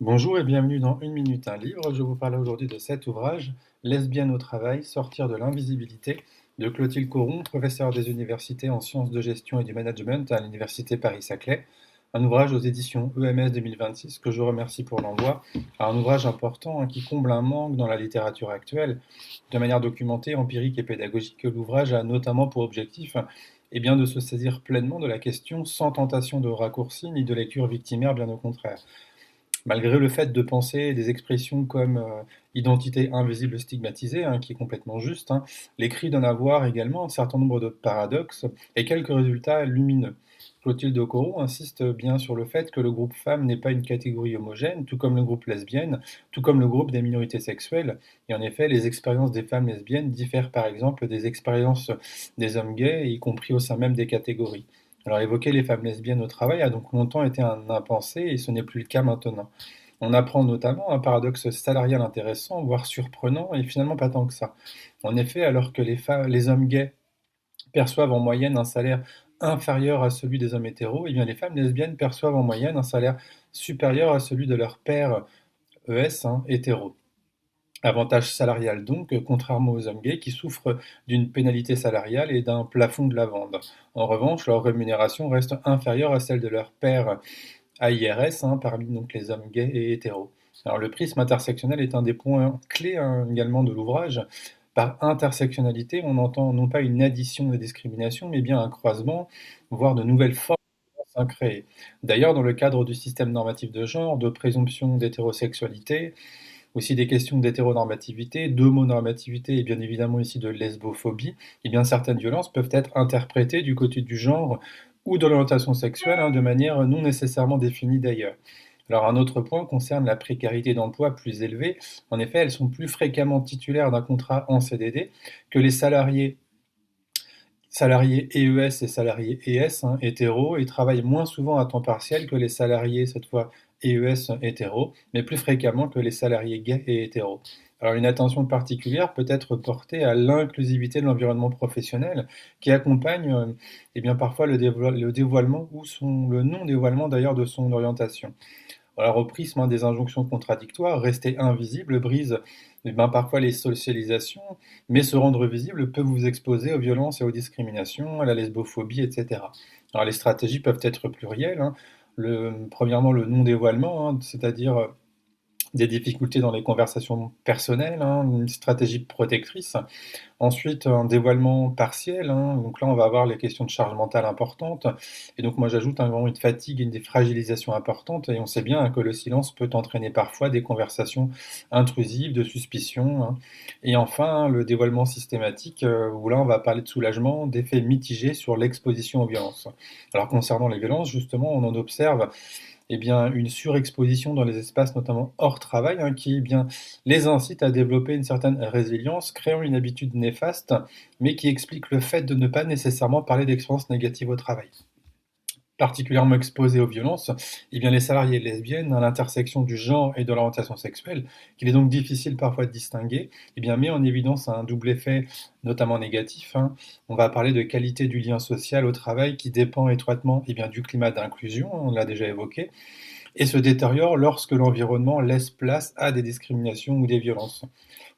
Bonjour et bienvenue dans Une minute, un livre. Je vous parle aujourd'hui de cet ouvrage, Lesbienne au travail, sortir de l'invisibilité, de Clotilde Coron, professeure des universités en sciences de gestion et du management à l'université Paris-Saclay. Un ouvrage aux éditions EMS 2026 que je remercie pour l'envoi. Un ouvrage important qui comble un manque dans la littérature actuelle. De manière documentée, empirique et pédagogique, l'ouvrage a notamment pour objectif bien, de se saisir pleinement de la question sans tentation de raccourci ni de lecture victimaire, bien au contraire. Malgré le fait de penser des expressions comme identité invisible stigmatisée, qui est complètement juste, l'écrit donne à voir également un certain nombre de paradoxes et quelques résultats lumineux. Clotilde Corot insiste bien sur le fait que le groupe femme n'est pas une catégorie homogène, tout comme le groupe lesbienne, tout comme le groupe des minorités sexuelles. Et en effet, les expériences des femmes lesbiennes diffèrent par exemple des expériences des hommes gays, y compris au sein même des catégories. Alors évoquer les femmes lesbiennes au travail a donc longtemps été un impensé et ce n'est plus le cas maintenant. On apprend notamment un paradoxe salarial intéressant, voire surprenant, et finalement pas tant que ça. En effet, alors que les hommes gays perçoivent en moyenne un salaire inférieur à celui des hommes hétéros, et bien les femmes lesbiennes perçoivent en moyenne un salaire supérieur à celui de leur père ES, hétéro. Avantage salarial donc, contrairement aux hommes gays qui souffrent d'une pénalité salariale et d'un plafond de la vente. En revanche, leur rémunération reste inférieure à celle de leur père AIRS, parmi donc les hommes gays et hétéros. Alors le prisme intersectionnel est un des points clés également de l'ouvrage. Par intersectionnalité, on entend non pas une addition de discrimination, mais bien un croisement, voire de nouvelles formes créées. D'ailleurs, dans le cadre du système normatif de genre, de présomption d'hétérosexualité, aussi des questions d'hétéronormativité, d'homonormativité et bien évidemment ici de lesbophobie, et bien certaines violences peuvent être interprétées du côté du genre ou de l'orientation sexuelle de manière non nécessairement définie d'ailleurs. Alors un autre point concerne la précarité d'emploi plus élevée. En effet, elles sont plus fréquemment titulaires d'un contrat en CDD que les salariés EES et salariés ES, hétéros, et travaillent moins souvent à temps partiel que les salariés, cette fois EES hétéros, mais plus fréquemment que les salariés gays et hétéros. Alors une attention particulière peut être portée à l'inclusivité de l'environnement professionnel qui accompagne bien parfois le dévoilement ou le non-dévoilement d'ailleurs de son orientation. Alors au prisme des injonctions contradictoires, rester invisible brise parfois les socialisations, mais se rendre visible peut vous exposer aux violences et aux discriminations, à la lesbophobie, etc. Alors les stratégies peuvent être plurielles. Premièrement, le non-dévoilement, c'est-à-dire des difficultés dans les conversations personnelles, une stratégie protectrice. Ensuite, un dévoilement partiel, donc là, on va avoir les questions de charge mentale importantes. Et donc, moi, j'ajoute vraiment une fatigue et une défragilisation importante. Et on sait bien que le silence peut entraîner parfois des conversations intrusives, de suspicion. Et enfin, le dévoilement systématique, où là, on va parler de soulagement, d'effets mitigés sur l'exposition aux violences. Alors, concernant les violences, justement, on en observe une surexposition dans les espaces, notamment hors travail, qui les incite à développer une certaine résilience, créant une habitude néfaste, mais qui explique le fait de ne pas nécessairement parler d'expériences négatives au travail. Particulièrement exposés aux violences, les salariés lesbiennes, à l'intersection du genre et de l'orientation sexuelle, qu'il est donc difficile parfois de distinguer, met en évidence un double effet, notamment négatif. On va parler de qualité du lien social au travail qui dépend étroitement du climat d'inclusion, on l'a déjà évoqué, et se détériore lorsque l'environnement laisse place à des discriminations ou des violences.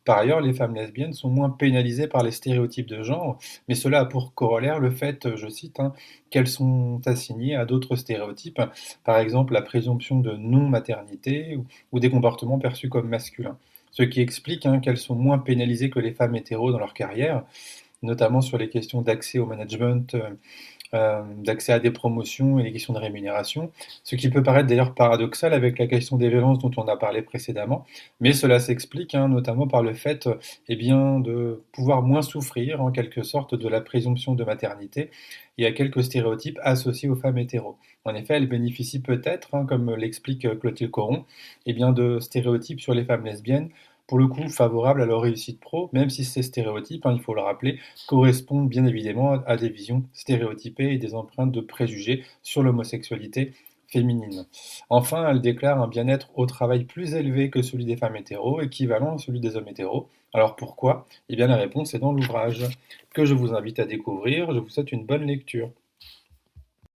Par ailleurs, les femmes lesbiennes sont moins pénalisées par les stéréotypes de genre, mais cela a pour corollaire le fait, je cite, qu'elles sont assignées à d'autres stéréotypes, par exemple la présomption de non-maternité ou des comportements perçus comme masculins. Ce qui explique qu'elles sont moins pénalisées que les femmes hétéros dans leur carrière, notamment sur les questions d'accès au management, d'accès à des promotions et les questions de rémunération, ce qui peut paraître d'ailleurs paradoxal avec la question des violences dont on a parlé précédemment, mais cela s'explique notamment par le fait de pouvoir moins souffrir en quelque sorte de la présomption de maternité et à quelques stéréotypes associés aux femmes hétéros. En effet, elles bénéficient peut-être, comme l'explique Clotilde Coron, de stéréotypes sur les femmes lesbiennes, pour le coup favorables à leur réussite pro, même si ces stéréotypes, il faut le rappeler, correspondent bien évidemment à des visions stéréotypées et des empreintes de préjugés sur l'homosexualité féminine. Enfin, elle déclare un bien-être au travail plus élevé que celui des femmes hétéros, équivalent à celui des hommes hétéros. Alors pourquoi? La réponse est dans l'ouvrage, que je vous invite à découvrir. Je vous souhaite une bonne lecture.